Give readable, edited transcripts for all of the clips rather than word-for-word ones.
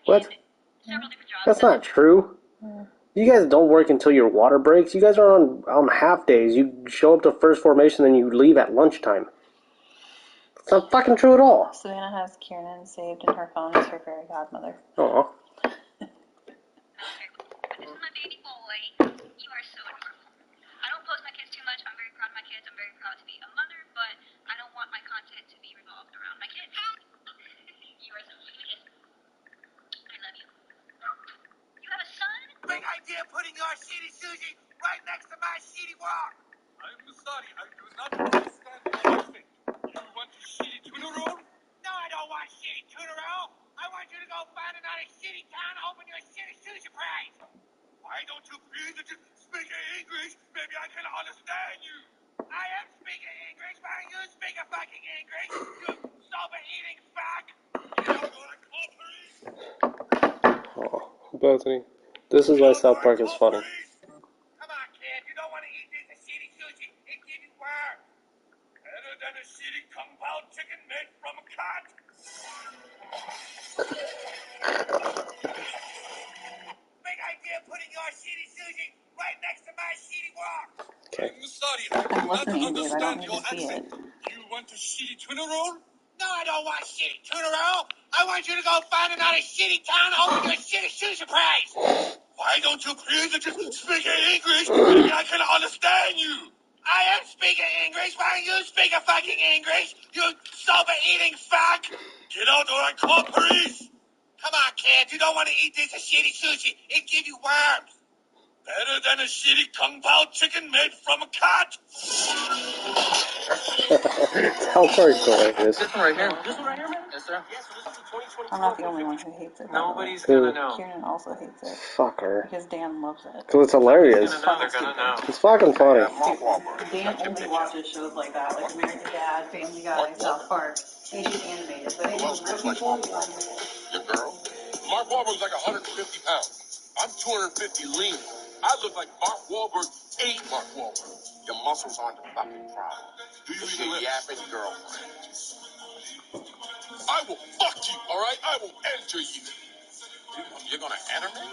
What? That's not true. You guys don't work until your water breaks. You guys are on half days. You show up to first formation, then you leave at lunchtime. It's not fucking true at all. Savannah has Kiernan saved in her phone as her fairy godmother. Aw. This is my baby boy. You are so adorable. I don't post my kids too much. I'm very proud of my kids. I'm very proud to be a mother, but I don't want my content to be revolved around my kids. You are so sweet. I love you. You have a son? Big idea putting your shitty Susie right next to my shitty wall. I'm sorry, I do not understand anything. You want a shitty tuna roll? No, I don't want shitty tuna roll. I want you to go find another shitty town and open your shitty sushi place. Why don't you please just speak English? Maybe I can understand you. I am speaking English. Why don't you speak a fucking English? You sober-eating fuck. Oh, Bethany. This is why South Park is funny. Come on, kid. You don't want to eat this shitty sushi. It gives you worms. Better than a shitty Kung Pao chicken made from a cat. Big idea putting your shitty sushi right next to my shitty wall. Okay. I'm sorry, I do I'm not listening, Dave. I don't understand need your to see accent. it. You want a shitty tuna roll? No, I don't want shitty tuna roll. I want you to go find another shitty town and open your shitty sushi place. Why don't you please just speak English? Maybe I can understand you. I am speaking English. Why don't you speak a fucking English? You sober-eating fuck. Get out or I call police. Come on, kid. You don't want to eat this shitty sushi. It gives you worms. Better than a shitty Kung Pao chicken made from a cat. South Park's hilarious. This one right here. This one right here, man? Yes, sir. I'm not the only one who hates it. Nobody's Who? gonna know. Kiernan also hates it Fuck her. because Dan loves it. Because it's hilarious. They're gonna know. It's fucking funny. Dan only watches shows like that, like American Dad, Family Guy, South Park. He's just animated, but anything with real people, he's not into it. Your girl? Mark Wahlberg's like 150 pounds. I'm 250 lean. I look like Mark Wahlberg ate Mark Wahlberg. Your muscles aren't the fucking problem. Do you It's even your live? yapping girlfriend. I will fuck you, all right? I will enter you. You're gonna enter me?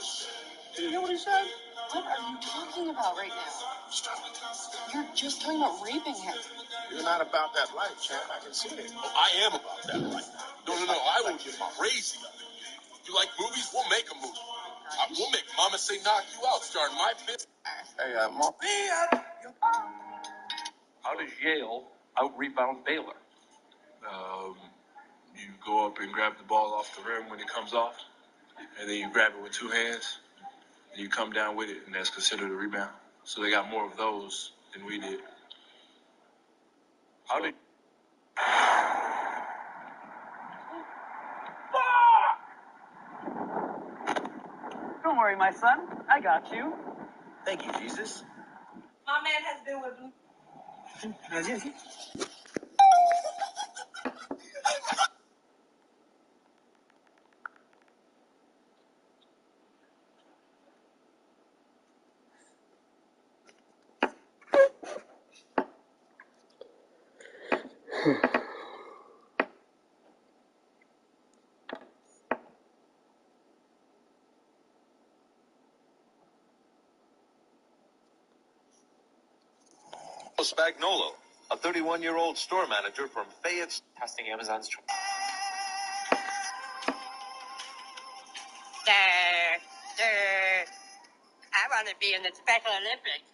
Did you hear what he said? What are you talking about right now? Stop it. You're just talking about raping him. You're not about that life, champ. I can see it. Oh, I am about that life. No, I will get crazy. You like movies? We'll make a movie. We'll make Mama Say Knock You Out, starring my bitch. Hey, Mark. How does Yale out-rebound Baylor? You go up and grab the ball off the rim when it comes off, and then you grab it with two hands, and you come down with it, and that's considered a rebound. So they got more of those than we did. How did... Don't worry, my son. I got you. Thank you, Jesus. My man has been with Blue. Spagnolo, a 31-year-old store manager from Fayette. Testing Amazon's. I want to be in the Special Olympics.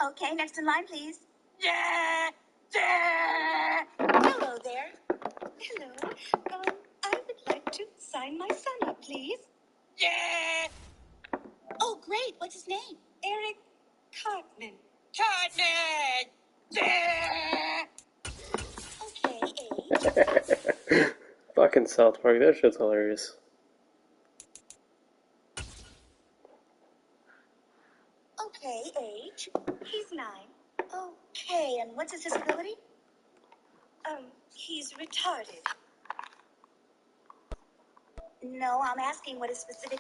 Okay, next in line, please. Yeah! Yeah! Hello there. Hello. I would like to sign my son up, please. Yeah! Oh, great. What's his name? Eric Cartman. Cartman! Yeah! Fucking South Park, that shit's hilarious. Okay, age. He's 9. Okay, and what's his disability? He's retarded. No, I'm asking what his specific...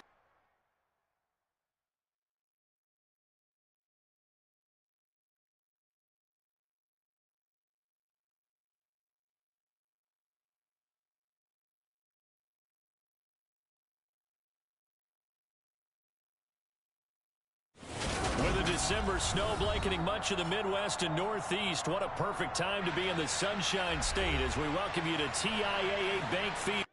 With a December snow blanketing much of the Midwest and Northeast, what a perfect time to be in the Sunshine State as we welcome you to TIAA Bank Field.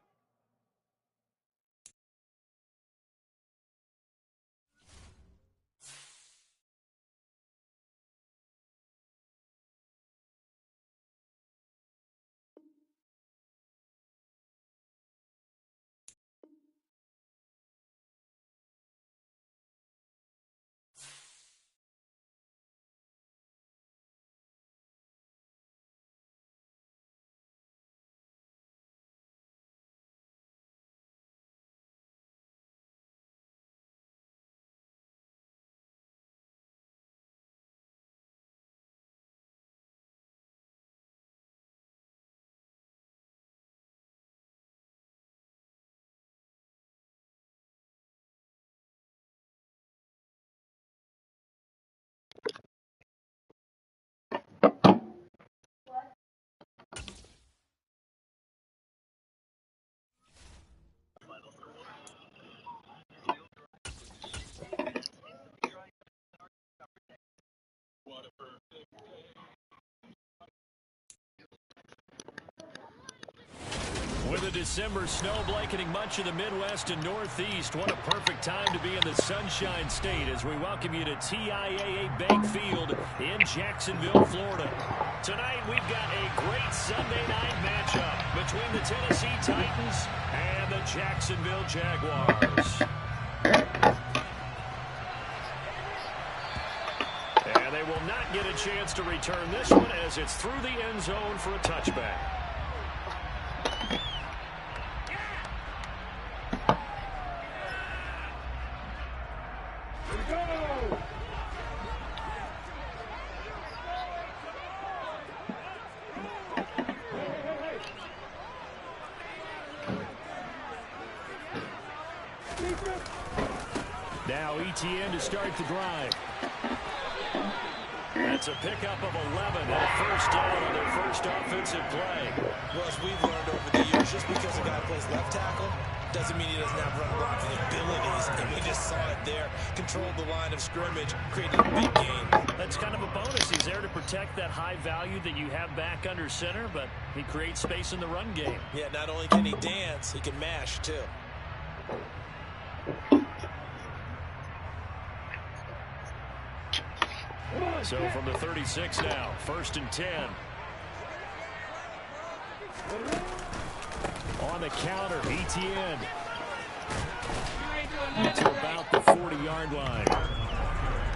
With a December snow blanketing much of the Midwest and Northeast, what a perfect time to be in the Sunshine State as we welcome you to TIAA Bank Field in Jacksonville, Florida. Tonight, we've got a great Sunday night matchup between the Tennessee Titans and the Jacksonville Jaguars. And they will not get a chance to return this one as it's through the end zone for a touchback. Now ETN to start the drive. That's a pickup of 11 and a first down on their first offensive play. Well, as we've learned over the years, just because a guy plays left tackle doesn't mean he doesn't have run blocking abilities. And we just saw it there. Controlled the line of scrimmage, created a big gain. That's kind of a bonus. He's there to protect that high value that you have back under center, but he creates space in the run game. Yeah, not only can he dance, he can mash too. So from the 36 now, 1st and 10. On the counter, ETN. To about the 40-yard line.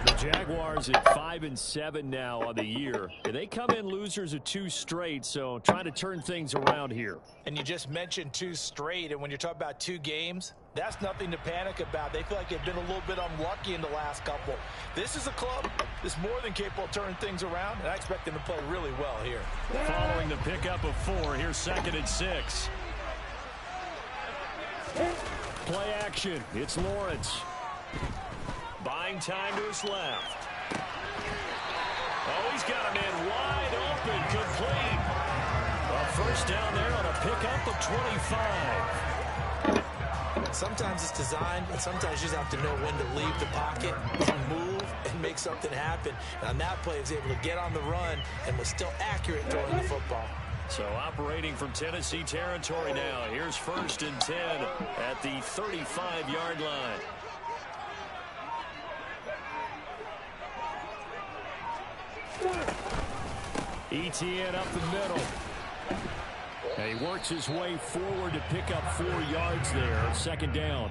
The Jaguars at 5-7 now on the year. They come in losers of 2 straight, so trying to turn things around here. And you just mentioned 2 straight, and when you're talking about 2 games, that's nothing to panic about. They feel like they've been a little bit unlucky in the last couple. This is a club that's more than capable of turning things around, and I expect them to play really well here. Following the pickup of 4, here's 2nd and 6. Play action. It's Lawrence. Buying time to his left. Oh, he's got a man wide open, complete. A first down there on a pickup of 25. Sometimes it's designed, and sometimes you just have to know when to leave the pocket and move and make something happen. And on that play, he was able to get on the run and was still accurate throwing the football. So operating from Tennessee territory now. Here's 1st and 10 at the 35-yard line. ETN up the middle. And he works his way forward to pick up 4 yards there. 2nd down.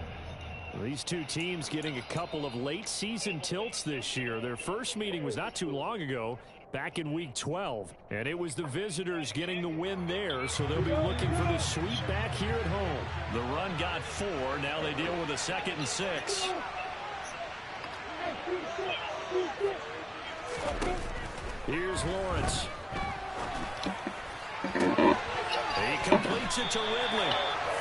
These two teams getting a couple of late season tilts this year. Their first meeting was not too long ago, back in week 12. And it was the visitors getting the win there, so they'll be looking for the sweep back here at home. The run got 4. Now they deal with a 2nd and 6. Here's Lawrence. He completes it to Ridley.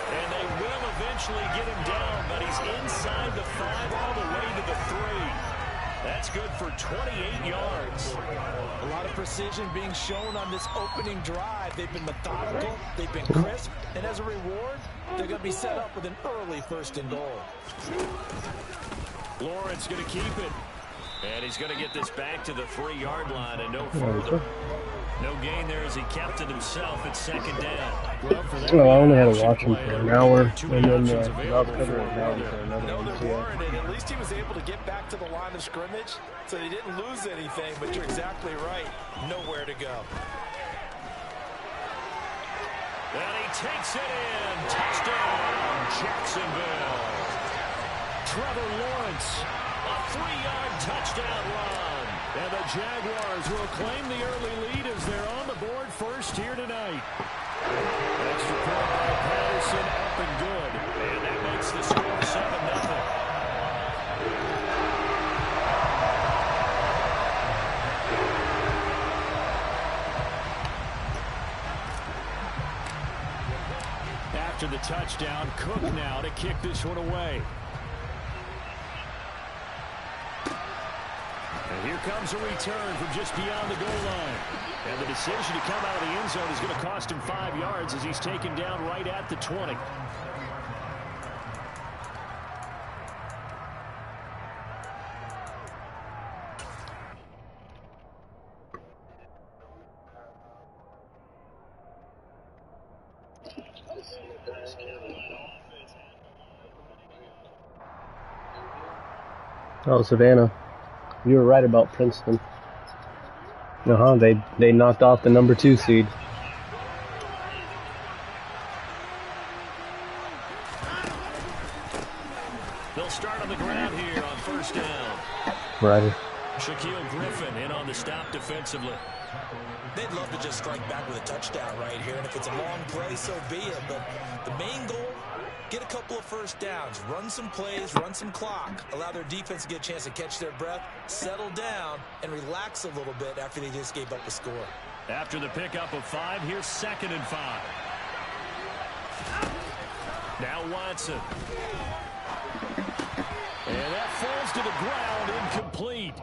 And they will eventually get him down, but he's inside the 5 all the way to the 3. That's good for 28 yards. A lot of precision being shown on this opening drive. They've been methodical, they've been crisp, and as a reward, they're going to be set up with an early 1st and goal. Lawrence going to keep it. And he's going to get this back to the 3-yard line and no further. No gain there as he kept it himself at 2nd down. Well, I only had to watch him for an hour, and then I'll cover it down for another one. And at least he was able to get back to the line of scrimmage, so he didn't lose anything, but you're exactly right. Nowhere to go. And he takes it in. Touchdown, Jacksonville. Trevor Lawrence, a 3-yard touchdown run. And the Jaguars will claim the early lead as they're on the board first here tonight. Extra point by Patterson, up and good. And that makes the score 7-0. After the touchdown, Cook now to kick this one away. And here comes a return from just beyond the goal line. And the decision to come out of the end zone is going to cost him 5 yards as he's taken down right at the 20. Oh, Savannah, you were right about Princeton. They knocked off the number 2 seed. They'll start on the ground here on 1st down. Right. Shaquille Griffin in on the stop defensively. They'd love to just strike back with a touchdown right here, and if it's a long play, so be it. But the main goal, get a couple of 1st downs, run some plays, run some clock, allow their defense to get a chance to catch their breath, settle down, and relax a little bit after they just gave up a score. After the pickup of 5, here's 2nd and 5. Now Watson. And that falls to the ground, incomplete.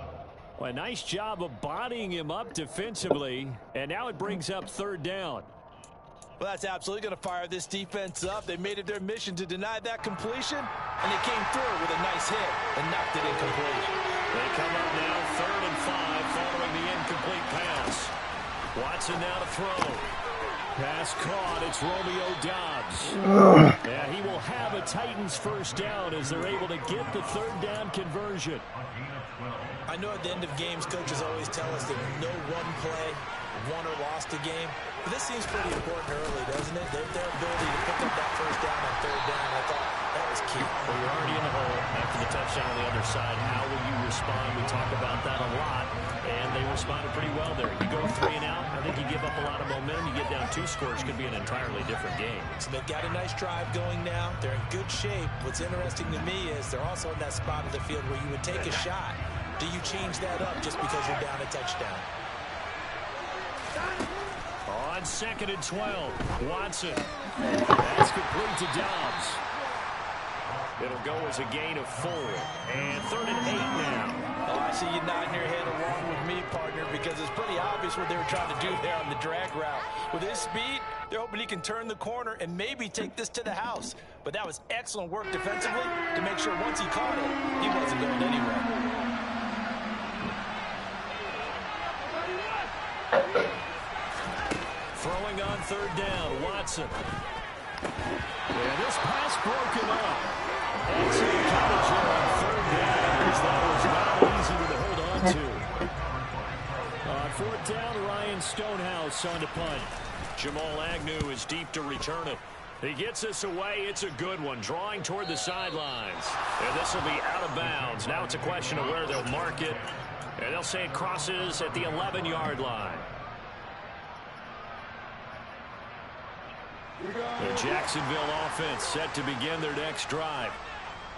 Well, a nice job of bodying him up defensively, and now it brings up 3rd down. Well, that's absolutely going to fire this defense up. They made it their mission to deny that completion, and they came through with a nice hit and knocked it incomplete. They come up now 3rd and 5 following the incomplete pass. Watson now to throw. Pass caught. It's Romeo Doubs. Yeah, he will have a Titans 1st down as they're able to get the 3rd down conversion. I know at the end of games, coaches always tell us that no one play won or lost a game. But this seems pretty important early, doesn't it? Their ability to pick up that 1st down on 3rd down, I thought that was key. Well, you're already in the hole after the touchdown on the other side. How will you respond? We talk about that a lot, and they responded pretty well there. You go 3 and out, I think you give up a lot of momentum. You get down 2 scores, could be an entirely different game. So they've got a nice drive going now. They're in good shape. What's interesting to me is they're also in that spot of the field where you would take a shot. Do you change that up just because you're down a touchdown? On 2nd and 12, Watson. That's complete to Doubs. It'll go as a gain of 4. And 3rd and 8 now. Oh, I see you nodding your head along with me, partner, because it's pretty obvious what they were trying to do there on the drag route. With his speed, they're hoping he can turn the corner and maybe take this to the house. But that was excellent work defensively to make sure once he caught it, he wasn't going anywhere. Throwing on 3rd down, Watson. And this pass broken up. Excellent coverage here on 3rd down, as that was not easy to hold on to. On 4th down, Ryan Stonehouse on to punt. Jamal Agnew is deep to return it. He gets this away. It's a good one. Drawing toward the sidelines. And this will be out of bounds. Now it's a question of where they'll mark it. And they'll say it crosses at the 11-yard line. The Jacksonville offense set to begin their next drive.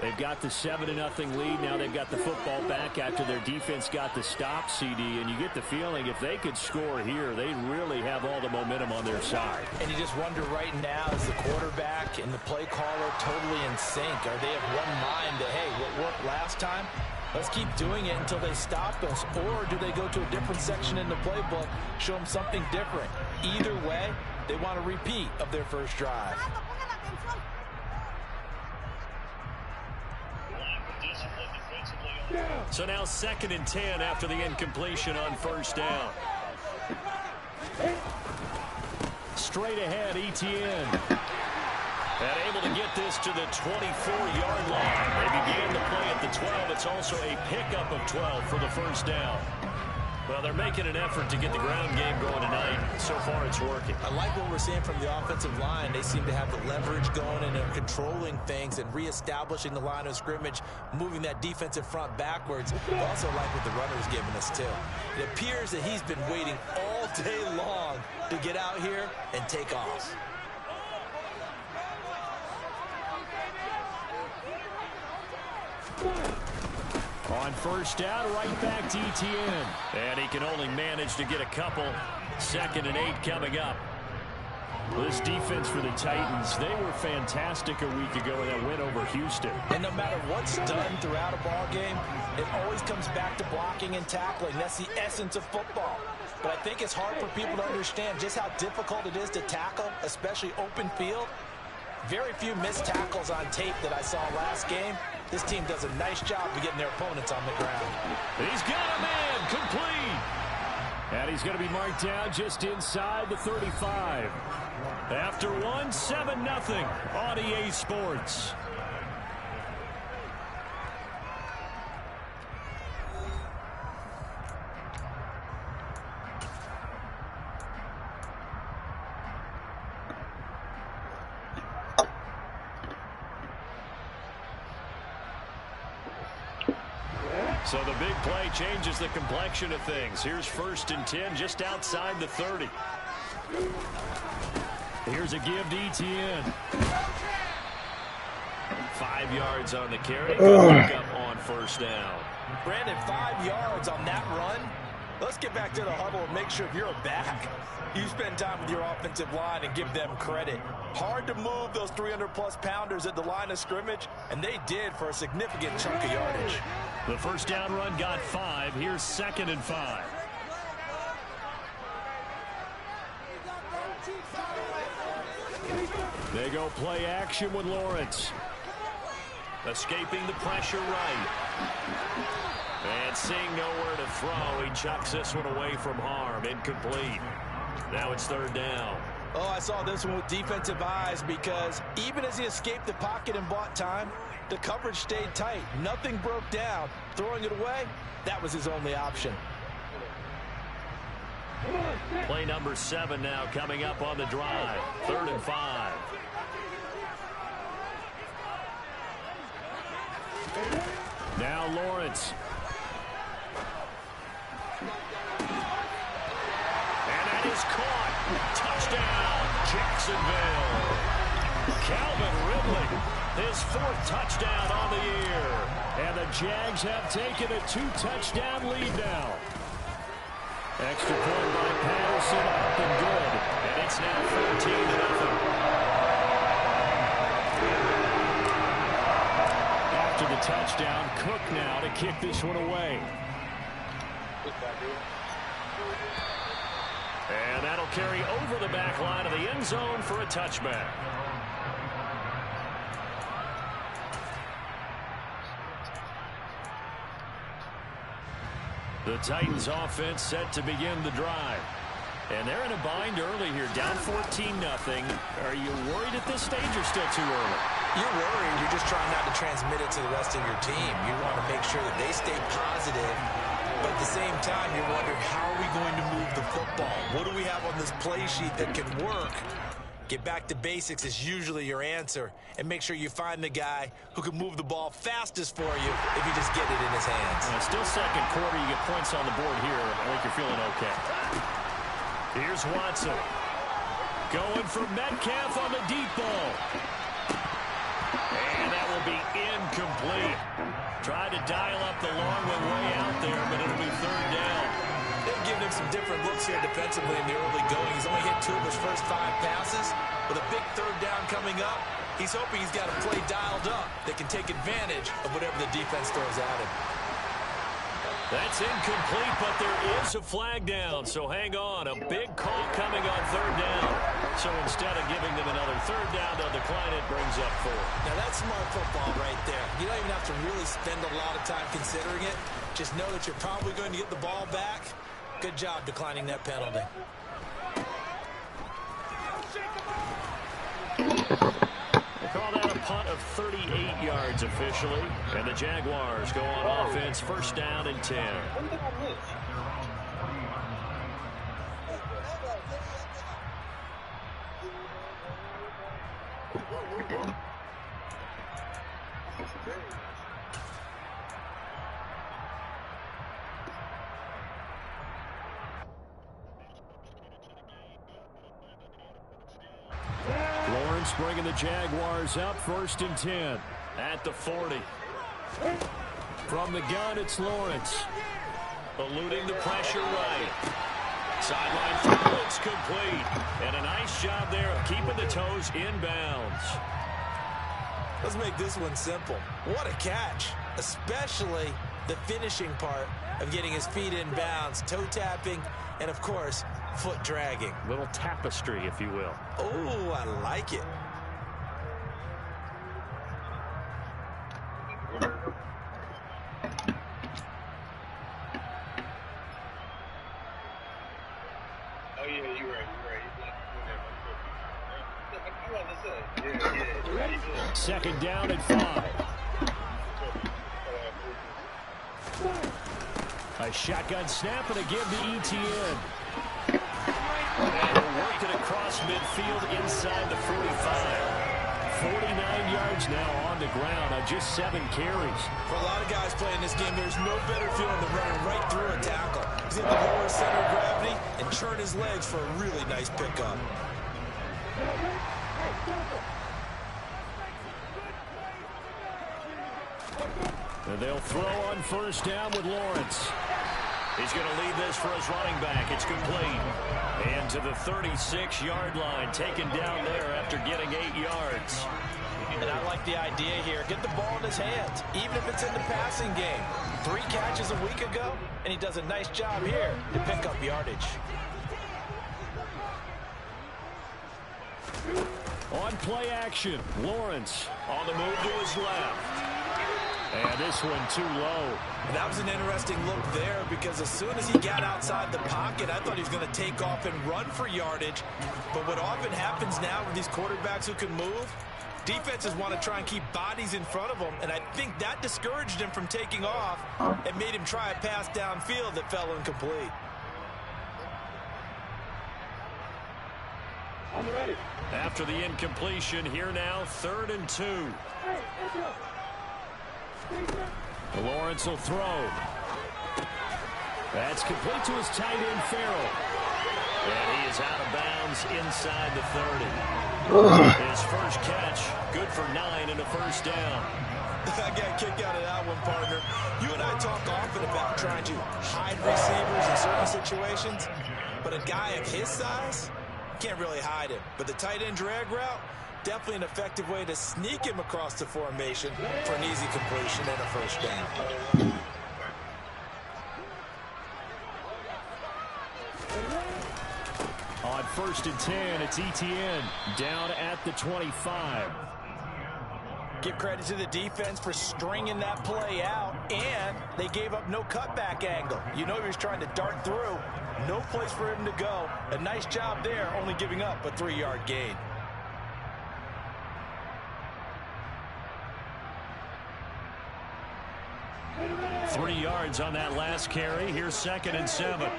They've got the 7-0 lead. Now they've got the football back after their defense got the stop, CD. And you get the feeling if they could score here, they really have all the momentum on their side. And you just wonder right now, is the quarterback and the play caller totally in sync? Are they of one mind that, hey, what worked last time? Let's keep doing it until they stop us. Or do they go to a different section in the playbook, show them something different? Either way, they want a repeat of their first drive. So now 2nd and 10 after the incompletion on first down. Straight ahead, Etienne. And able to get this to the 24-yard line. They began the play at the 12. It's also a pickup of 12 for the first down. Well, they're making an effort to get the ground game going tonight. So far, it's working. I like what we're seeing from the offensive line. They seem to have the leverage going, and they're controlling things and reestablishing the line of scrimmage, moving that defensive front backwards. I also like what the runner's giving us, too. It appears that he's been waiting all day long to get out here and take off. On first down, right back to Etienne. And he can only manage to get a couple. 2nd and 8 coming up. This defense for the Titans, they were fantastic a week ago in that win over Houston. And no matter what's done throughout a ball game, it always comes back to blocking and tackling. That's the essence of football. But I think it's hard for people to understand just how difficult it is to tackle, especially open field. Very few missed tackles on tape that I saw last game. This team does a nice job of getting their opponents on the ground. He's got a man, complete. And he's going to be marked down just inside the 35. After one, 7-0 on EA Sports. So the big play changes the complexion of things. Here's 1st and 10 just outside the 30. Here's a give to Etienne. 5 yards on the carry. Good pick up on first down. Brandon, 5 yards on that run. Let's get back to the huddle and make sure you're back. You spend time with your offensive line and give them credit. Hard to move those 300-plus pounders at the line of scrimmage, and they did for a significant chunk of yardage. The first down run got 5. Here's 2nd and 5. They go play action with Lawrence. Escaping the pressure right. And seeing nowhere to throw, he chucks this one away from harm. Incomplete. Now it's 3rd down. Oh, I saw this one with defensive eyes because even as he escaped the pocket and bought time, the coverage stayed tight. Nothing broke down. Throwing it away, that was his only option. Play number 7 now coming up on the drive. 3rd and 5. Now Lawrence. And that is caught. Touchdown, Jacksonville. Calvin Ridley, his 4th touchdown on the year. And the Jags have taken a 2-touchdown lead now. Extra point by Patterson, up and good. And it's now 14-0. After the touchdown, Cook now to kick this one away. And that'll carry over the back line of the end zone for a touchback. The Titans offense set to begin the drive. And they're in a bind early here, down 14-0. Are you worried at this stage or still too early? You're worried. You're just trying not to transmit it to the rest of your team. You want to make sure that they stay positive. But at the same time, you're wondering, how are we going to move the football? What do we have on this play sheet that can work? Get back to basics is usually your answer, and make sure you find the guy who can move the ball fastest for you if you just get it in his hands. Still second quarter. You get points on the board here. I think you're feeling okay. Here's Watson. Going for Metcalf on the deep ball. And that will be incomplete. Tried to dial up the long one way out there, but it'll be third down. They've given him some different looks here defensively in the early going. He's only hit 2 of his first 5 passes. With a big third down coming up, he's hoping he's got a play dialed up that can take advantage of whatever the defense throws at him. That's incomplete, but there is a flag down, so hang on. A big call coming on third down. So instead of giving them another third down, they'll decline it, brings up 4. Now that's smart football right there. You don't even have to really spend a lot of time considering it. Just know that you're probably going to get the ball back. Good job declining that penalty. They call that a punt of 38 yards officially. And the Jaguars go on offense, first down and 10. Lawrence bringing the Jaguars up, first and 10 at the 40. From the gun, it's Lawrence. Eluding the pressure right. Sideline throw, it's complete. And a nice job there of keeping the toes inbounds. Let's make this one simple. What a catch, especially the finishing part of getting his feet in bounds, toe tapping, and of course, foot dragging. Little tapestry, if you will. Oh, I like it. Oh, yeah, you're right. Second down and 5. A shotgun snap and a give to ETN. And he'll work it across midfield inside the 45. 49 yards now on the ground on just 7 carries. For a lot of guys playing this game, there's no better feeling than running right through a tackle. He's in the lower center of gravity and churn his legs for a really nice pickup. And they'll throw on first down with Lawrence. He's going to lead this for his running back. It's complete. And to the 36-yard line, taken down there after getting 8 yards. And I like the idea here. Get the ball in his hands, even if it's in the passing game. 3 catches a week ago, and he does a nice job here to pick up yardage. On play action, Lawrence on the move to his left. And this one too low. That was an interesting look there because as soon as he got outside the pocket, I thought he was going to take off and run for yardage. But what often happens now with these quarterbacks who can move, defenses want to try and keep bodies in front of them, and I think that discouraged him from taking off and made him try a pass downfield that fell incomplete. After the incompletion, here now, 3rd and 2. Lawrence will throw. That's complete to his tight end, Farrell. And he is out of bounds inside the 30. His first catch, good for 9 and a first down. I got a kick out of that one, partner. You and I talk often about trying to hide receivers in certain situations, but a guy of his size can't really hide him. But the tight end drag route, definitely an effective way to sneak him across the formation for an easy completion and a first down. On 1st and 10, it's ETN down at the 25. Give credit to the defense for stringing that play out, and they gave up no cutback angle. You know he was trying to dart through. No place for him to go. A nice job there, only giving up a 3-yard gain. Three yards on that last carry. Here's 2nd and 7.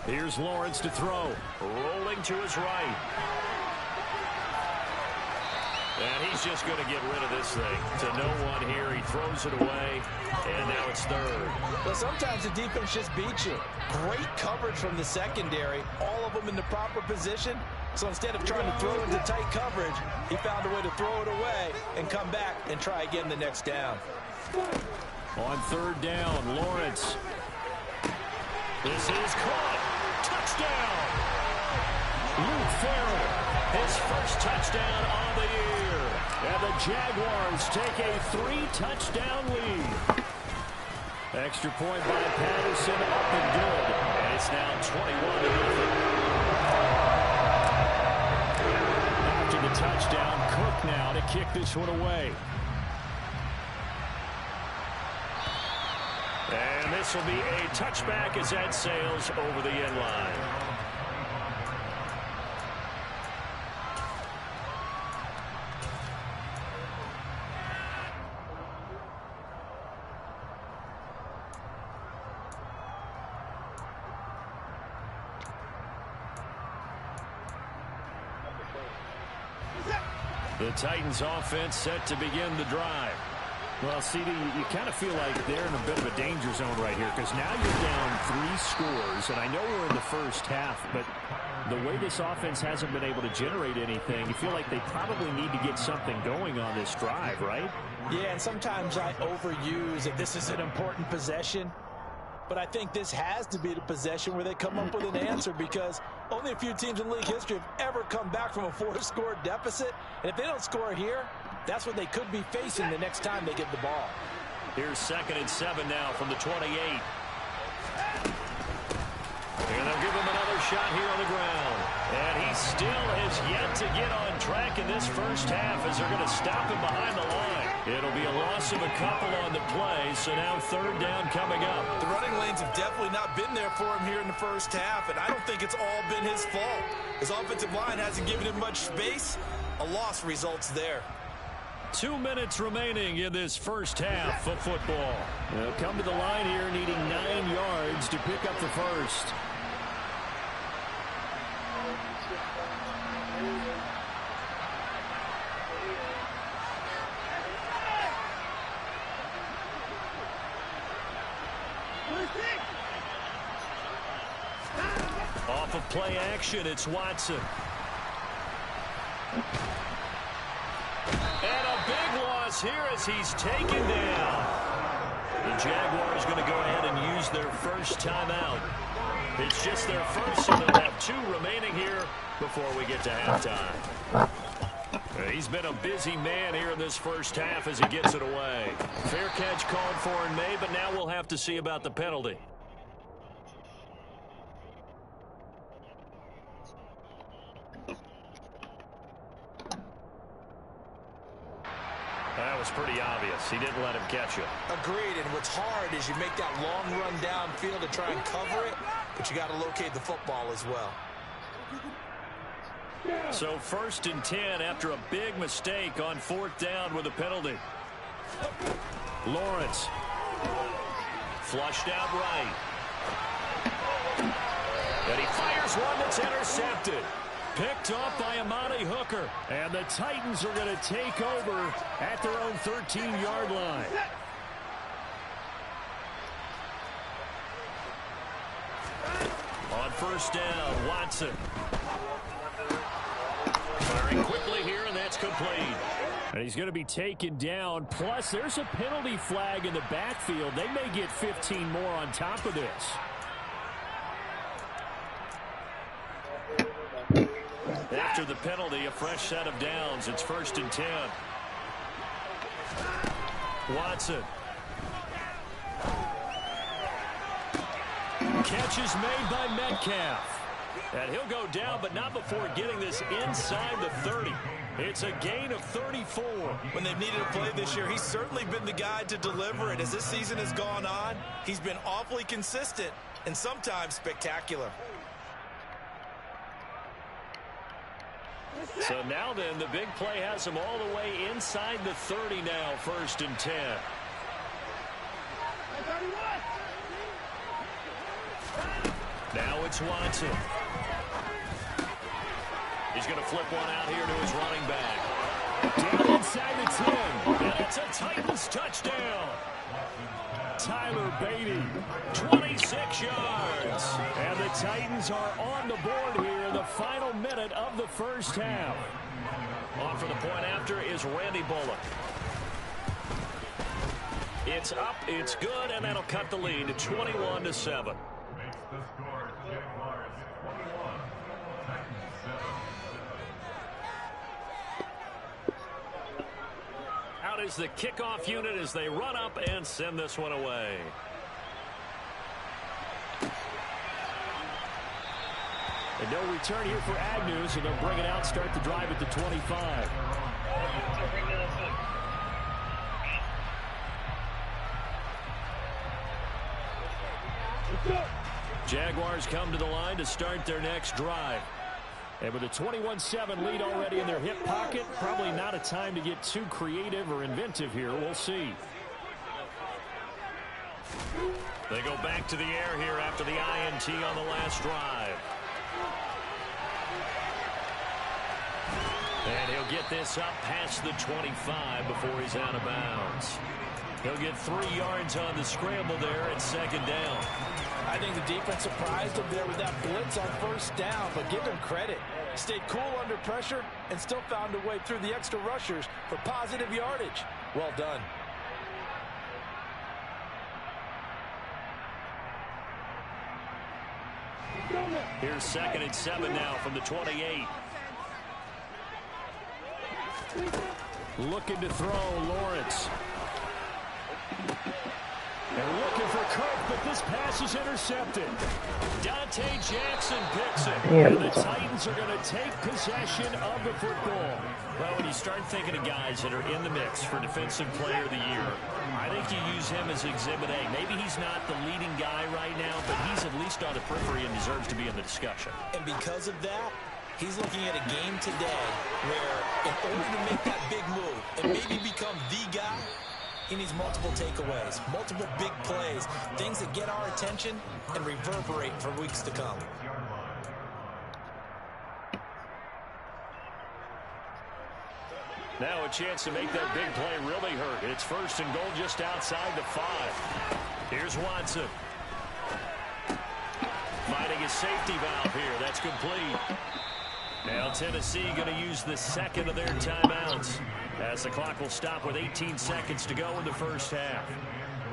Here's Lawrence to throw. Rolling to his right. And he's just going to get rid of this thing. To no one here. He throws it away. And now it's third. Well, sometimes the defense just beats you. Great coverage from the secondary. All of them in the proper position. So instead of trying to throw into tight coverage, he found a way to throw it away and come back and try again the next down. On third down, Lawrence. This is caught. Touchdown. Luke Farrell, his first touchdown on the year. And the Jaguars take a 3-touchdown lead. Extra point by Patterson, up and good. And it's now 21-0. After the touchdown, Cook now to kick this one away. And this will be a touchback as that sails over the end line. The Titans offense set to begin the drive. Well, CD, you kind of feel like they're in a bit of a danger zone right here because now you're down 3 scores, and I know we're in the first half, but the way this offense hasn't been able to generate anything, you feel like they probably need to get something going on this drive, right? Yeah, and sometimes I overuse that this is an important possession, but I think this has to be the possession where they come up with an answer because only a few teams in league history have ever come back from a 4-score deficit, and if they don't score here, that's what they could be facing the next time they get the ball. Here's 2nd and 7 now from the 28. And they'll give him another shot here on the ground. And he still has yet to get on track in this first half as they're going to stop him behind the line. It'll be a loss of a couple on the play, so now 3rd down coming up. The running lanes have definitely not been there for him here in the first half, and I don't think it's all been his fault. His offensive line hasn't given him much space. A loss results there. 2 minutes remaining in this first half of football. They'll come to the line here needing 9 yards to pick up the first. Off of play action, it's Watson. And a big loss here as he's taken down. The Jaguars going to go ahead and use their first timeout. It's just their first, so they'll have 2 remaining here before we get to halftime. He's been a busy man here in this first half as he gets it away. Fair catch called for in May, but now we'll have to see about the penalty. That was pretty obvious. He didn't let him catch it. Agreed, and what's hard is you make that long run downfield to try and cover it, but you got to locate the football as well. So 1st and 10 after a big mistake on 4th down with a penalty. Lawrence. Flushed out right. And he fires one that's intercepted. Picked off by Amani Hooker. And the Titans are going to take over at their own 13-yard line. On 1st down, Watson. Firing quickly here, and that's complete. And he's going to be taken down. Plus, there's a penalty flag in the backfield. They may get 15 more on top of this. After the penalty, a fresh set of downs. It's 1st and 10. Watson. Catch is made by Metcalf. And he'll go down, but not before getting this inside the 30. It's a gain of 34. When they've needed a play this year, he's certainly been the guy to deliver it. As this season has gone on, he's been awfully consistent and sometimes spectacular. So now then, the big play has him all the way inside the 30 now, 1st and 10. Now it's Watson. He's going to flip one out here to his running back. Down inside the 10. And it's a Titans touchdown. Tyler Beatty, 26 yards. And the Titans are on the board here in the final minute of the first half. On for the point after is Randy Bullock. It's up, it's good, and that'll cut the lead to 21-7. Out is the kickoff unit as they run up and send this one away. And no return here for Agnew, so they'll bring it out, start the drive at the 25. Jaguars come to the line to start their next drive. And with a 21-7 lead already in their hip pocket, probably not a time to get too creative or inventive here. We'll see. They go back to the air here after the INT on the last drive. And he'll get this up past the 25 before he's out of bounds. He'll get 3 yards on the scramble there at second down. I think the defense surprised him there with that blitz on first down, but give him credit. Stayed cool under pressure and still found a way through the extra rushers for positive yardage. Well done. Here's 2nd and 7 now from the 28. Looking to throw, Lawrence. They're looking for Kirk, but this pass is intercepted. Dante Jackson picks it. Damn. And the Titans are going to take possession of the football. Well, when you start thinking of guys that are in the mix for Defensive Player of the Year, I think you use him as Exhibit A. Maybe he's not the leading guy right now, but he's at least on the periphery and deserves to be in the discussion. And because of that, he's looking at a game today where in order to make that big move and maybe become the guy, he needs multiple takeaways, multiple big plays, things that get our attention and reverberate for weeks to come. Now a chance to make that big play really hurt. It's 1st and goal just outside the 5. Here's Watson. Finding a safety valve here. That's complete. Now Tennessee going to use the 2nd of their timeouts as the clock will stop with 18 seconds to go in the first half.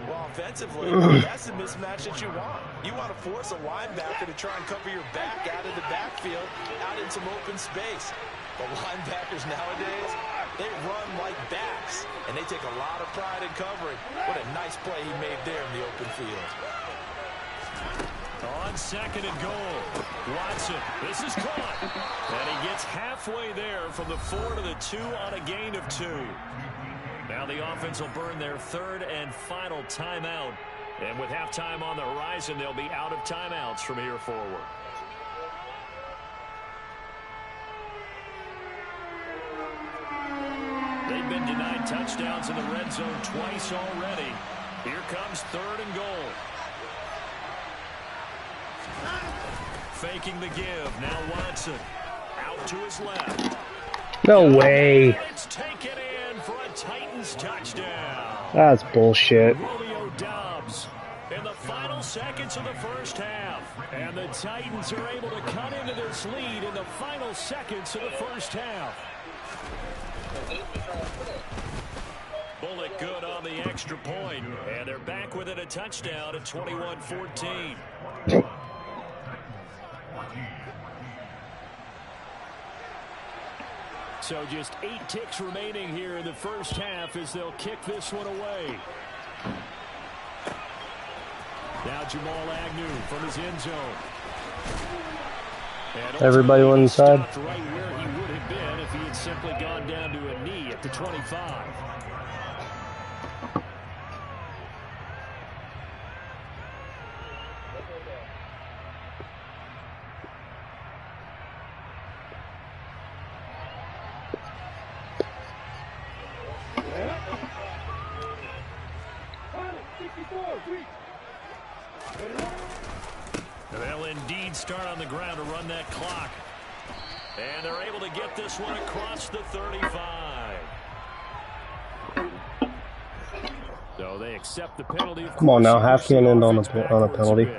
Well, offensively, that's the mismatch that you want. You want to force a linebacker to try and cover your back out of the backfield, out in some open space. But linebackers nowadays, they run like backs, and they take a lot of pride in covering. What a nice play he made there in the open field. On 2nd and goal, Watson, this is caught. And he gets halfway there from the 4 to the 2 on a gain of 2. Now the offense will burn their 3rd and final timeout. And with halftime on the horizon, they'll be out of timeouts from here forward. They've been denied touchdowns in the red zone twice already. Here comes 3rd and goal. Faking the give. Now Watson out to his left. No way. It's taken in for a Titans touchdown. That's bullshit. Romeo Doubs in the final seconds of the first half. And the Titans are able to cut into this lead in the final seconds of the first half. Bullock good on the extra point. And they're back within a touchdown at 21-14. So just 8 ticks remaining here in the first half as they'll kick this one away. Now Jamal Agnew from his end zone. And everybody on the side. Right where he would have been if he had simply gone down to a knee at the 25. They'll indeed start on the ground to run that clock. And they're able to get this one across the 35. So they accept the penalty. Come on now, half can't end on a penalty.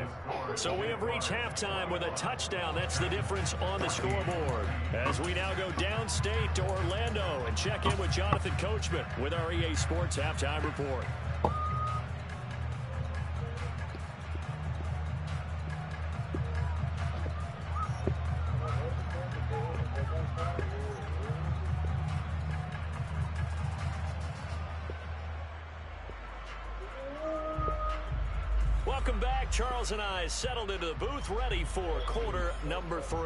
So we have reached halftime with a touchdown. That's the difference on the scoreboard. As we now go downstate to Orlando and check in with Jonathan Coachman with our EA Sports Halftime Report. Welcome back. Charles and I settled into the booth, ready for quarter number 3.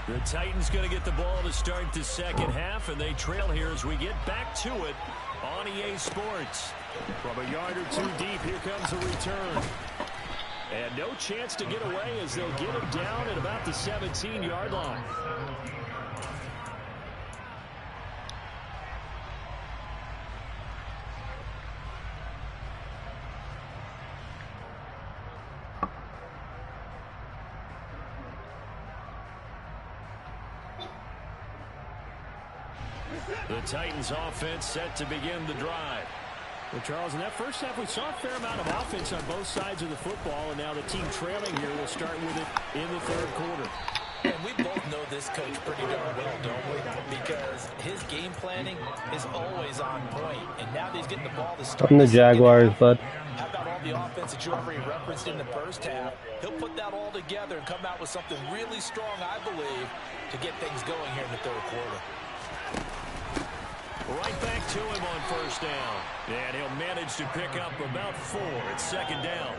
The Titans going to get the ball to start the second half, and they trail here as we get back to it on EA Sports. From a yard or two deep, here comes a return. And no chance to get away as they'll get it down at about the 17-yard line. The Titans offense set to begin the drive. Well, Charles, in that first half, we saw a fair amount of offense on both sides of the football, and now the team trailing here will start with it in the third quarter. And we both know this coach pretty darn well, don't we? Because his game planning is always on point. And now that he's getting the ball to start. I'm the Jaguars, bud. How about all the offense that you already referenced in the first half? He'll put that all together and come out with something really strong, I believe, to get things going here in the third quarter. Right back to him on first down. And he'll manage to pick up about 4 at second down.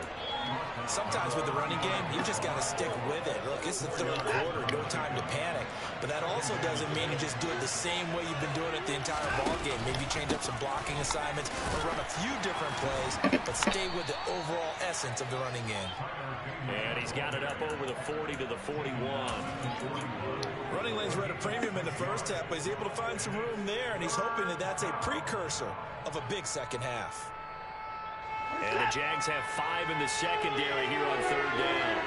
Sometimes with the running game, you just got to stick with it. Look, it's the third quarter, no time to panic. But that also doesn't mean you just do it the same way you've been doing it the entire ball game. Maybe change up some blocking assignments or run a few different plays, but stay with the overall essence of the running game. And he's got it up over the 40 to the 41. Running lanes were at a premium in the first half, but he's able to find some room there, and he's hoping that that's a precursor of a big second half. And the Jags have 5 in the secondary here on third down.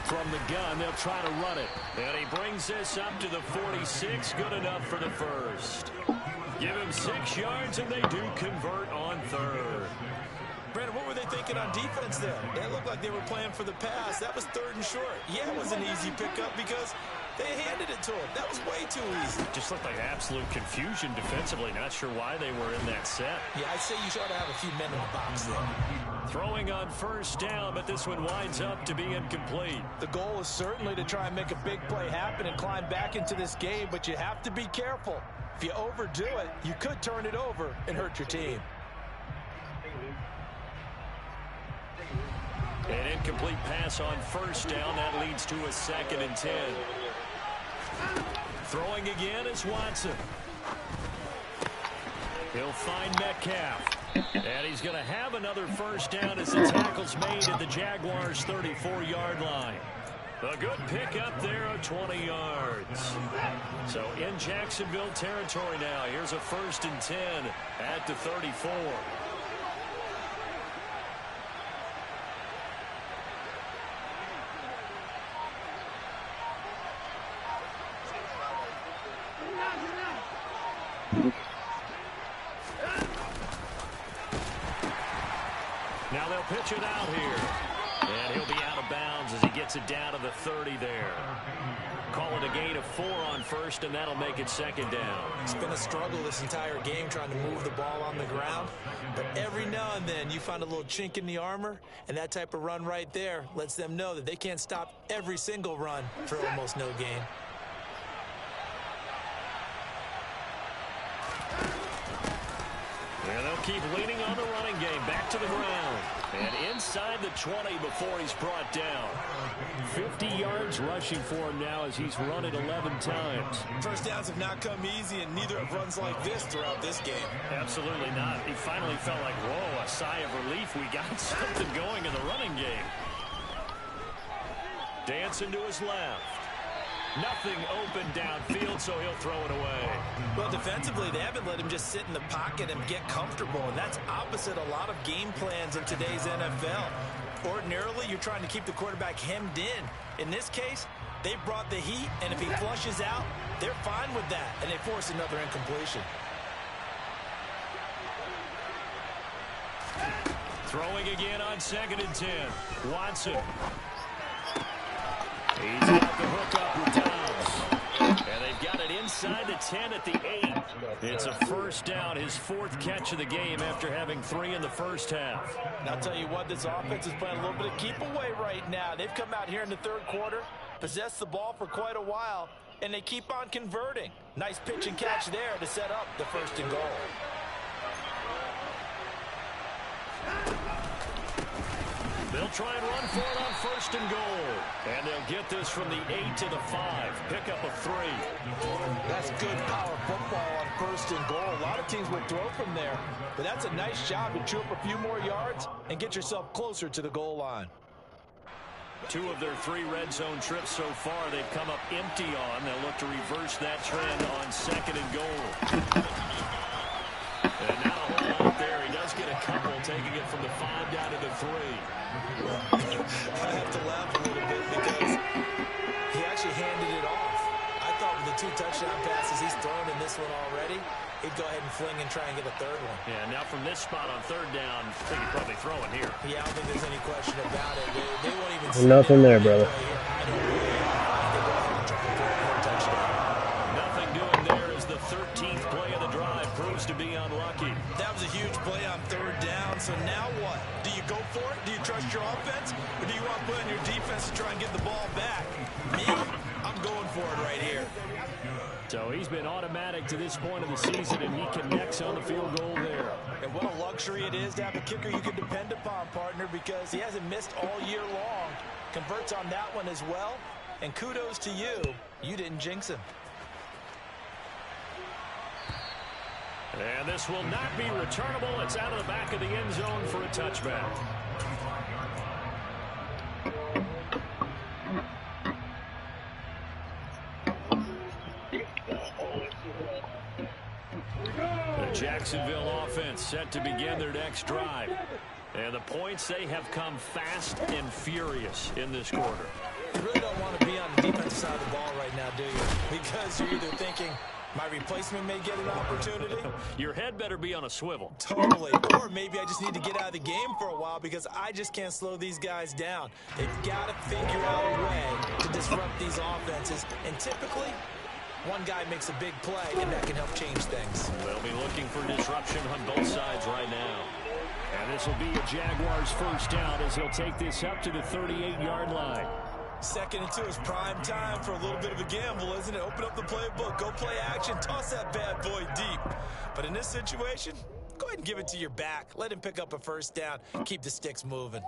From the gun, they'll try to run it. And he brings this up to the 46. Good enough for the first. Give him 6 yards, and they do convert on third. Brandon, what were they thinking on defense there? It looked like they were playing for the pass. That was third and short. Yeah, it was an easy pickup because they handed it to him. That was way too easy. Just looked like absolute confusion defensively. Not sure why they were in that set. Yeah, I'd say you should have a few men in the box there. Throwing on first down, but this one winds up to be incomplete. The goal is certainly to try and make a big play happen and climb back into this game, but you have to be careful. If you overdo it, you could turn it over and hurt your team. An incomplete pass on first down. That leads to a 2nd and 10. Throwing again is Watson. He'll find Metcalf. And he's going to have another first down as the tackle's made at the Jaguars' 34-yard line. A good pickup there of 20 yards. So in Jacksonville territory now. Here's a 1st and 10 at the 34. Now they'll pitch it out here. And he'll be out of bounds as he gets it down to the 30 there. Call it a gain of 4 on first, and that'll make it 2nd down. It's been a struggle this entire game trying to move the ball on the ground. But every now and then you find a little chink in the armor, and that type of run right there lets them know that they can't stop every single run for almost no gain. And they'll keep leaning on the running game. Back to the ground. And inside the 20 before he's brought down. 50 yards rushing for him now as he's run it 11 times. First downs have not come easy, and neither have runs like this throughout this game. Absolutely not. He finally felt like, whoa, a sigh of relief. We got something going in the running game. Dancing to his left. Nothing open downfield, so he'll throw it away. Well, defensively, they haven't let him just sit in the pocket and get comfortable, and that's opposite a lot of game plans in today's NFL. Ordinarily, you're trying to keep the quarterback hemmed in. In this case, they brought the heat, and if he flushes out, they're fine with that, and they force another incompletion. Throwing again on 2nd and 10. Watson. He's got the hook up with Dobbs. And they've got it inside the 10 at the 8. It's a first down, his 4th catch of the game after having 3 in the first half. And I'll tell you what, this offense is playing a little bit of keep away right now. They've come out here in the 3rd quarter, possessed the ball for quite a while, and they keep on converting. Nice pitch and catch there to set up the 1st and goal. They'll try and run for it on 1st and goal. And they'll get this from the 8 to the 5. Pick up a 3. That's good power football on 1st and goal. A lot of teams will throw from there. But that's a nice job to chew up a few more yards and get yourself closer to the goal line. 2 of their 3 red zone trips so far they've come up empty on. They'll look to reverse that trend on 2nd and goal. And now a whole lot there. He does get a couple, taking it from the 5 down to the 3. I have to laugh a little bit because he actually handed it off. I thought with the 2 touchdown passes he's thrown in this one already, he'd go ahead and fling and try and get a 3rd one. Yeah, now from this spot on 3rd down, I think he'd probably throw it here. Yeah, I don't think there's any question about it. They won't even see nothing there, brother. Nothing doing there as the 13th play of the drive proves to be unlucky. That was a huge play on 3rd down, so now what? Do you go for it? Do you trust your offense? Or do you want to put on your defense to try and get the ball back? Me? I'm going for it right here. So he's been automatic to this point of the season, and he connects on the field goal there. And what a luxury it is to have a kicker you can depend upon, partner, because he hasn't missed all year long. Converts on that one as well. And kudos to you. You didn't jinx him. And this will not be returnable. It's out of the back of the end zone for a touchback. The Jacksonville offense set to begin their next drive. And the points, they have come fast and furious in this quarter. You really don't want to be on the defensive side of the ball right now, do you? Because you're either thinking, my replacement may get an opportunity. Your head better be on a swivel. Totally. Or maybe I just need to get out of the game for a while because I just can't slow these guys down. They've got to figure out a way to disrupt these offenses. And typically, one guy makes a big play, and that can help change things. They'll be looking for disruption on both sides right now. And this will be a Jaguars first down as he'll take this up to the 38-yard line. 2nd and 2 is prime time for a little bit of a gamble, isn't it? Open up the playbook, go play action, toss that bad boy deep. But in this situation, go ahead and give it to your back. Let him pick up a first down. Keep the sticks moving.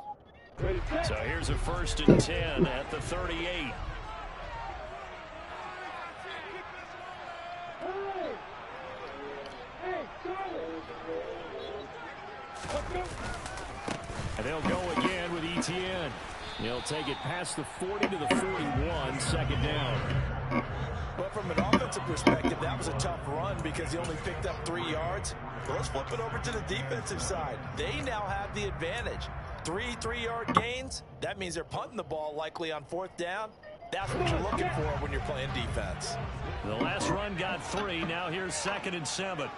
So here's a 1st and 10 at the 38. And they'll go again with Etienne. He'll take it past the 40 to the 41, 2nd down. But from an offensive perspective, that was a tough run because he only picked up 3 yards. But let's flip it over to the defensive side. They now have the advantage. 3 3-yard gains. That means they're punting the ball likely on 4th down. That's what you're looking for when you're playing defense. The last run got 3. Now here's 2nd and 7.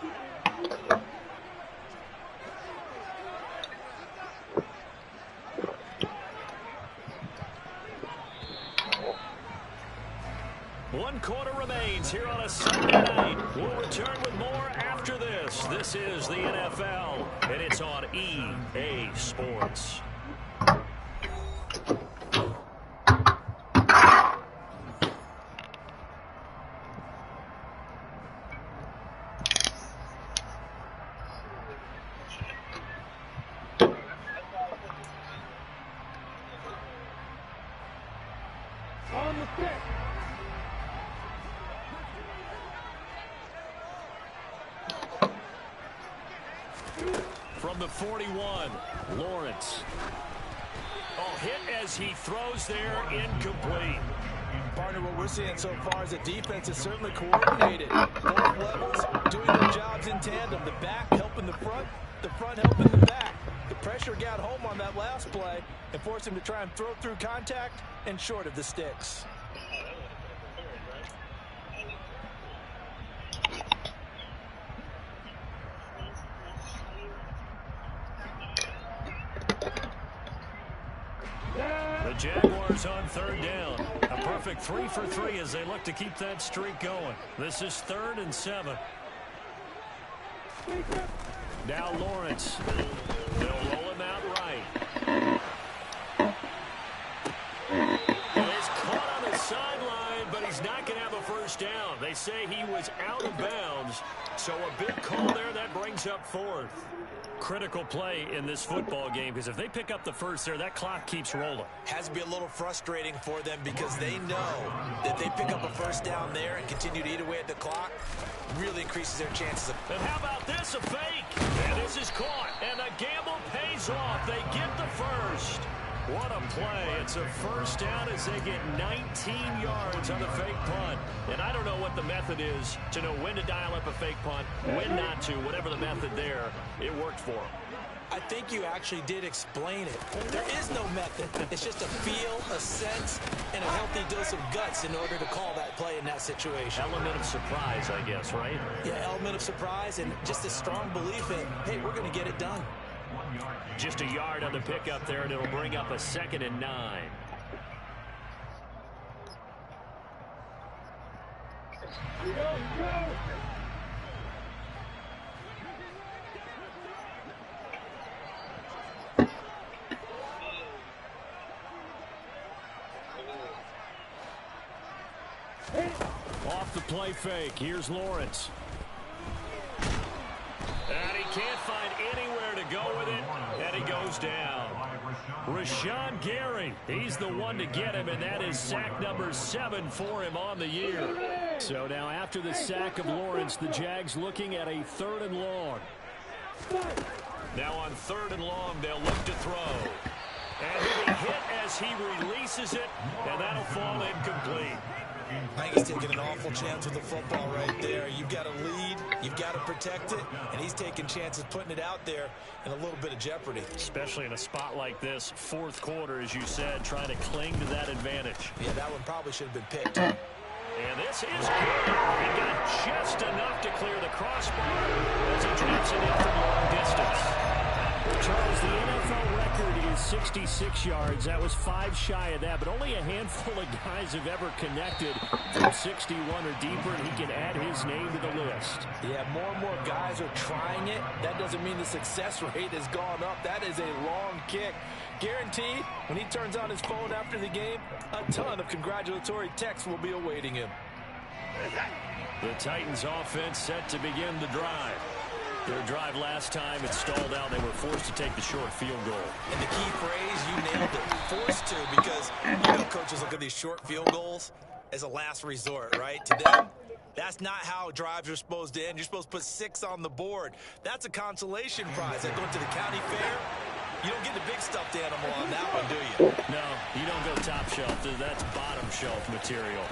One quarter remains here on a Sunday night. We'll return with more after this. This is the NFL, and it's on EA Sports. On the stick. From the 41, Lawrence. Oh, hit as he throws there, incomplete. Partner, what we're seeing so far is the defense is certainly coordinated. Both levels doing their jobs in tandem. The back helping the front helping the back. The pressure got home on that last play and forced him to try and throw through contact and short of the sticks. The Jaguars on third down. A perfect 3 for 3 as they look to keep that streak going. This is 3rd and 7. Now Lawrence. They'll roll him out right. And he's caught on the sideline, but he's not going to have a first down. They say he was out of bounds, so a big call there that brings up 4th. Critical play in this football game because if they pick up the first there, that clock keeps rolling. Has to be a little frustrating for them because they know that they pick up a first down there and continue to eat away at the clock, really increases their chances of... And how about this, a fake? And this is caught, and the gamble pays off. They get the first. What a play. It's a first down as they get 19 yards on the fake punt. And I don't know what the method is to know when to dial up a fake punt, when not to, whatever the method there, it worked for them. I think you actually did explain it. There is no method. It's just a feel, a sense, and a healthy dose of guts in order to call that play in that situation. Element of surprise, I guess, right? Yeah, element of surprise and just a strong belief in, hey, we're going to get it done. Just a yard on the pickup there, and it'll bring up a 2nd and 9. Off the play fake, here's Lawrence. And he can't find anywhere to go with it, and he goes down. Rashawn Gary, he's the one to get him, and that is sack number 7 for him on the year. So now after the sack of Lawrence, the Jags looking at a 3rd and long. Now on 3rd and long, they'll look to throw. And he'll be hit as he releases it, and that'll fall incomplete. I think he's taking an awful chance with the football right there. You've got to lead, you've got to protect it, and he's taking chances putting it out there in a little bit of jeopardy. Especially in a spot like this, 4th quarter, as you said, trying to cling to that advantage. Yeah, that one probably should have been picked. And this is good. He got just enough to clear the crossbar as he drops it in from long distance. Charles, the NFL record is 66 yards. That was 5 shy of that, but only a handful of guys have ever connected from 61 or deeper, and he can add his name to the list. Yeah, more and more guys are trying it. That doesn't mean the success rate has gone up. That is a long kick. Guaranteed, when he turns on his phone after the game, a ton of congratulatory texts will be awaiting him. The Titans offense set to begin the drive. Their drive last time, it stalled out. They were forced to take the short field goal. And the key phrase, you nailed it, forced to, because you know coaches look at these short field goals as a last resort, right? To them, that's not how drives are supposed to end. You're supposed to put 6 on the board. That's a consolation prize. Like going to the county fair, you don't get the big stuffed animal on that one, do you? No, you don't go top shelf. That's bottom shelf material.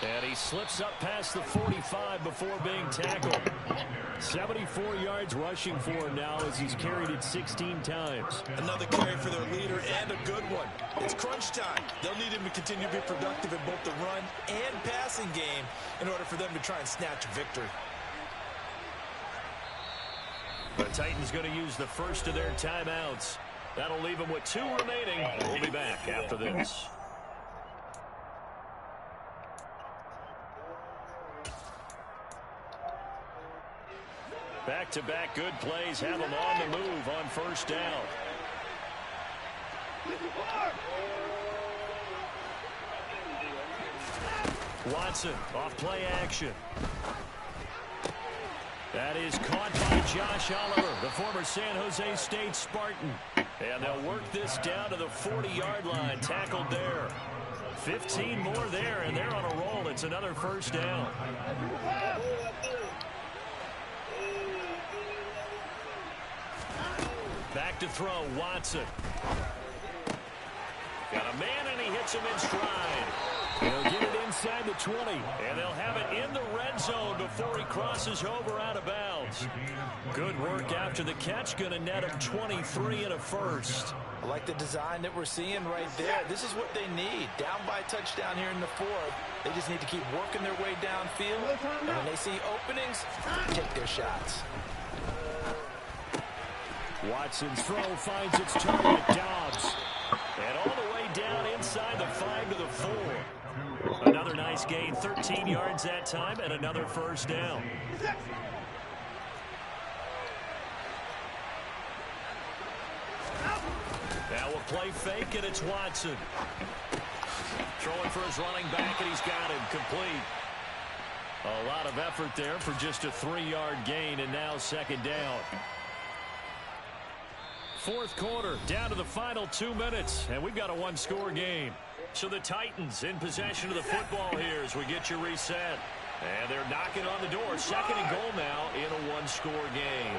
And he slips up past the 45 before being tackled. 74 yards rushing for him now as he's carried it 16 times. Another carry for their leader and a good one. It's crunch time. They'll need him to continue to be productive in both the run and passing game in order for them to try and snatch a victory. The Titans going to use the first of their timeouts. That'll leave them with 2 remaining. We'll be back after this. Back-to-back good plays have them on the move on first down. Watson off play action. That is caught by Josh Oliver, the former San Jose State Spartan. And they'll work this down to the 40-yard line. Tackled there. 15 more there, and they're on a roll. It's another first down. Back to throw, Watson. Got a man, and he hits him in stride. He'll get it inside the 20, and they'll have it in the red zone before he crosses over out of bounds. Good work after the catch. Going to net him 23 and a first. I like the design that we're seeing right there. This is what they need. Down by a touchdown here in the fourth. They just need to keep working their way downfield. And when they see openings, take their shots. Watson's throw finds its target, Dobbs. And all the way down inside the 5 to the 4. Another nice gain, 13 yards that time, and another first down. Now we'll play fake, and it's Watson. Throwing for his running back, and he's got him complete. A lot of effort there for just a 3-yard gain, and now second down. Fourth quarter, down to the final 2 minutes, and we've got a one-score game. So the Titans in possession of the football here as we get you reset. And they're knocking on the door. Second and goal now in a one-score game.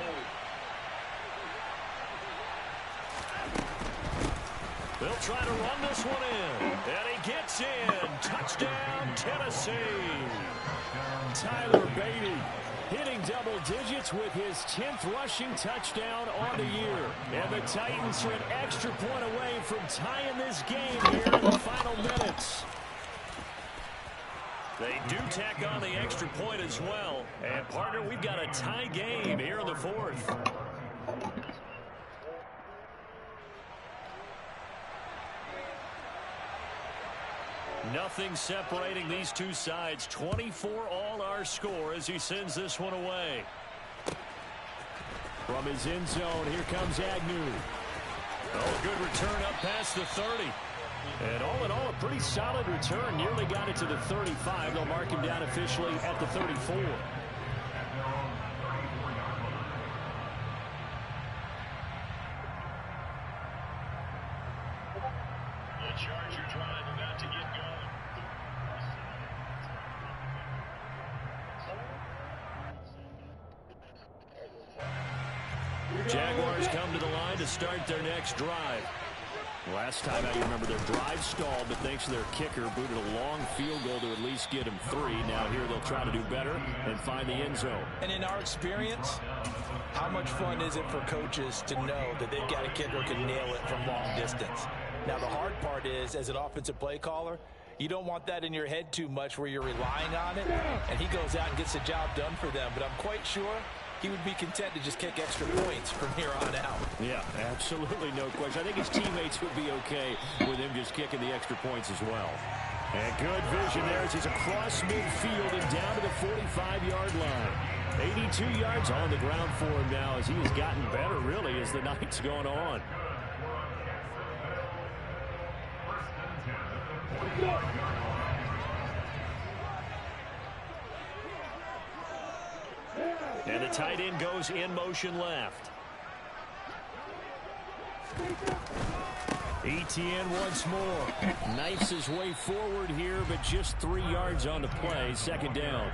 They'll try to run this one in. And he gets in. Touchdown, Tennessee. Tyler Beatty hitting double digits with his 10th rushing touchdown on the year. And the Titans are an extra point away from tying this game here in the final minutes. They do tack on the extra point as well. And, partner, we've got a tie game here in the fourth. Nothing separating these two sides. 24 all our score as he sends this one away. From his end zone, here comes Agnew. Oh, good return up past the 30. And all in all, a pretty solid return. Nearly got it to the 35. They'll mark him down officially at the 34. Jaguars come to the line to start their next drive. Last time out, you remember their drive stalled, but thanks to their kicker, booted a long field goal to at least get him 3. Now here they'll try to do better and find the end zone. And in our experience, how much fun is it for coaches to know that they've got a kicker who can nail it from long distance? Now the hard part is, as an offensive play caller, you don't want that in your head too much where you're relying on it, and he goes out and gets the job done for them. But I'm quite sure he would be content to just kick extra points from here on out. Yeah, absolutely no question. I think his teammates would be okay with him just kicking the extra points as well. And good vision there as he's across midfield and down to the 45-yard line. 82 yards on the ground for him now as he has gotten better, really, as the night's gone on. And the tight end goes in motion left. Etienne once more. Knifes his way forward here, but just 3 yards on the play. Second down.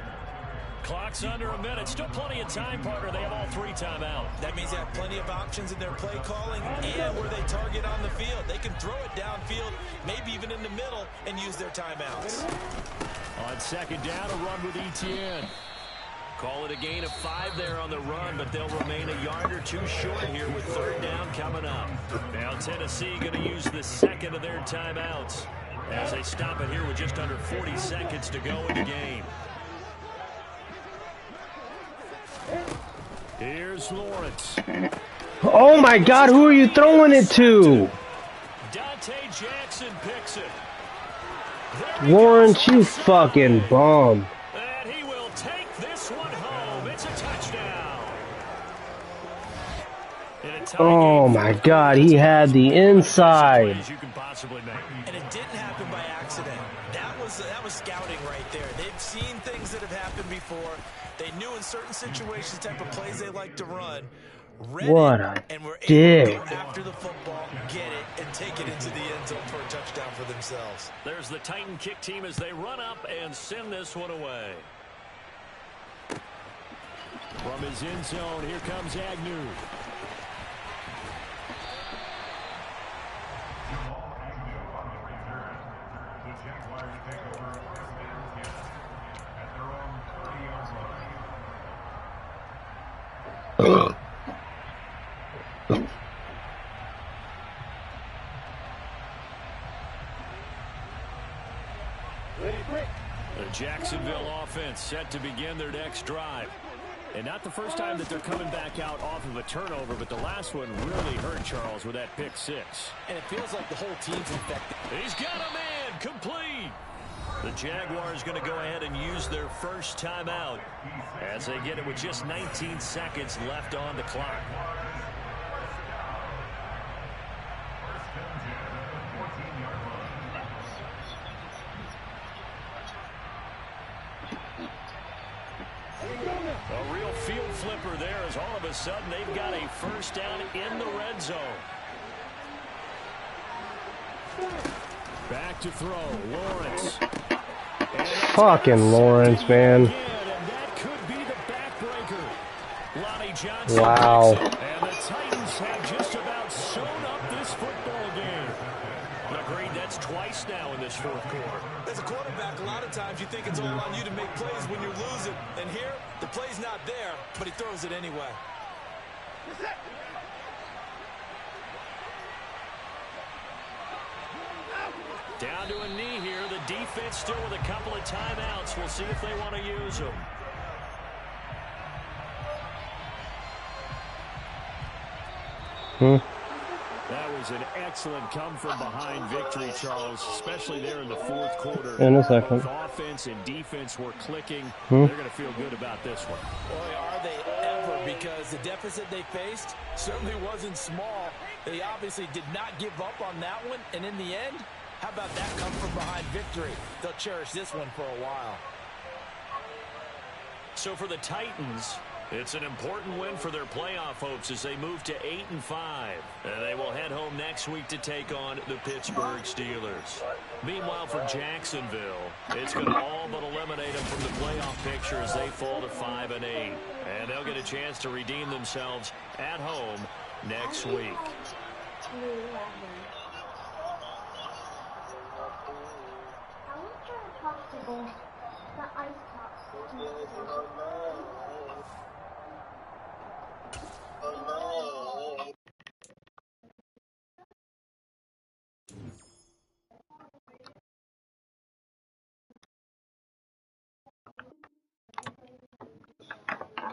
Clock's under a minute. Still plenty of time, partner. They have all 3 timeouts. That means they have plenty of options in their play calling and where they target on the field. They can throw it downfield, maybe even in the middle, and use their timeouts. On second down, a run with Etienne. Call it a gain of 5 there on the run, but they'll remain a yard or 2 short here with third down coming up. Now Tennessee going to use the second of their timeouts as they stop it here with just under 40 seconds to go in the game. Here's Lawrence. Oh my God, who are you throwing it to? Dante Jackson picks it. Lawrence, you fucking bum. And he will take this one home. It's a touchdown. Oh my God, he had the inside. You can possibly make. And it didn't happen by accident. That was scouting right there. They've seen things that have happened before. They knew in certain situations the type of plays they like to run. read What it, a and were able dick. to go after the football, get it, and take it into the end zone for a touchdown for themselves. There's the Titan kick team as they run up and send this one away. From his end zone, here comes Agnew. The Jacksonville offense set to begin their next drive. And not the first time that they're coming back out off of a turnover, but the last one really hurt Charles with that pick six. And it feels like the whole team's infected. He's got a man, complete. The Jaguars going to go ahead and use their first timeout as they get it with just 19 seconds left on the clock. A real field flipper there as all of a sudden they've got a first down in the red zone. Back to throw, Lawrence. Fucking Lawrence, man. Wow. And the Titans have just about sewn up this football game. Agreed, that's twice now in this fourth quarter. As a quarterback, a lot of times you think it's all on you to make plays when you're losing. And here, the play's not there, but he throws it anyway. Down to a knee here. The defense still with a couple of timeouts. We'll see if they want to use them. That was an excellent come-from-behind victory, Charles, especially there in the fourth quarter. In a second. Both offense and defense were clicking. They're going to feel good about this one. Boy, are they ever, because the deficit they faced certainly wasn't small. They obviously did not give up on that one, and in the end, how about that come-from-behind victory? They'll cherish this one for a while. So for the Titans, it's an important win for their playoff hopes as they move to 8-5. And they will head home next week to take on the Pittsburgh Steelers. Meanwhile, for Jacksonville, it's going to all but eliminate them from the playoff picture as they fall to 5-8. And they'll get a chance to redeem themselves at home next week.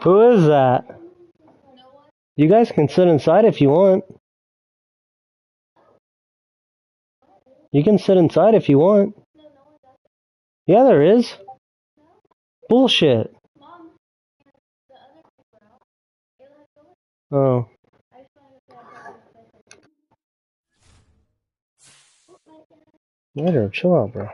Who is that? You guys can sit inside if you want. You can sit inside if you want. Yeah, there is. Bullshit. Oh. Later, chill out, bro.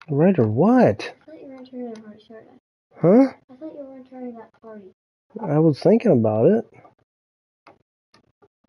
Right or what? I thought you were returning that party, Huh? I thought you were returning that party. I was thinking about it.